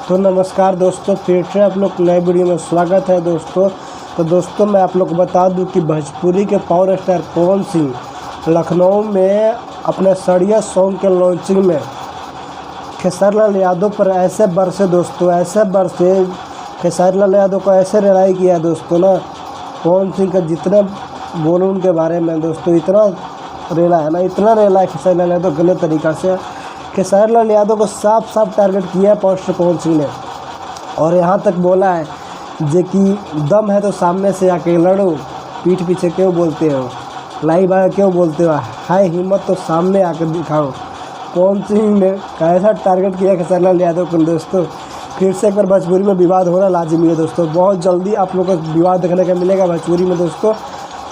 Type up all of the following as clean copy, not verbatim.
तो नमस्कार दोस्तों, फिर से आप लोग नए वीडियो में स्वागत है दोस्तों। तो दोस्तों मैं आप लोग को बता दूं कि भोजपुरी के पावर स्टार पवन सिंह लखनऊ में अपने सड़िया सॉन्ग के लॉन्चिंग में खेसारी लाल यादव पर ऐसे बरसे दोस्तों, ऐसे बरसे खेसारी लाल यादव को ऐसे रिलाई किया दोस्तों ना। पवन सिंह का जितना बोलूं उनके बारे में दोस्तों, इतना रेला है ना, इतना रेला है खेसारी लाल यादव गलत तरीक़ा से। खेसारी लाल यादव को साफ साफ टारगेट किया है पावर स्टार पवन सिंह ने, और यहाँ तक बोला है जे कि दम है तो सामने से आके लड़ो, पीठ पीछे क्यों बोलते हो, लाई बाय क्यों बोलते हो, है हिम्मत तो सामने आकर दिखाओ। पवन सिंह ने कैसा टारगेट किया खेसारी लाल यादव को दोस्तों। फिर से एक बार भोजपुरी में विवाद होना लाजिमी है दोस्तों। बहुत जल्दी आप लोगों को विवाद देखने का मिलेगा भोजपुरी में दोस्तों,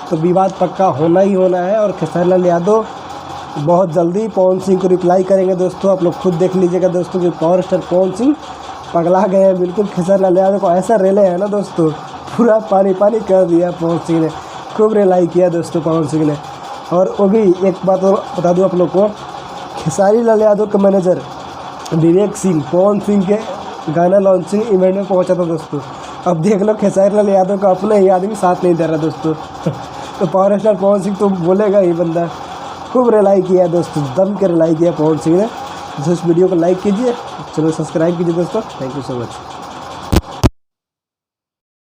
तो विवाद पक्का होना ही होना है। और खेसारी लाल यादव बहुत जल्दी पवन सिंह को रिप्लाई करेंगे दोस्तों। आप लोग खुद देख लीजिएगा दोस्तों कि पावर स्टार पवन सिंह पगला गए हैं बिल्कुल। खेसारी लाल यादव को ऐसा रेले हैं ना दोस्तों, पूरा पानी पानी कर दिया पवन सिंह ने, खूब रिलाई किया दोस्तों पवन सिंह ने। और वो भी एक बात और बता दूँ आप लोग को, खेसारी लाल यादव के मैनेजर विवेक सिंह पवन सिंह के गाना लॉन्चिंग इवेंट में पहुंचा था दोस्तों। अब देख लो खेसारी लाल यादव का अपना ही आदमी साथ नहीं दे रहा दोस्तों। तो पावर स्टार पवन सिंह तो बोलेगा ही बंदा, खूब रिलाई किया दोस्तों, दम के रिलाई किया पवन सिंह ने। तो इस वीडियो को लाइक कीजिए, चैनल सब्सक्राइब कीजिए दोस्तों। Thank you so much.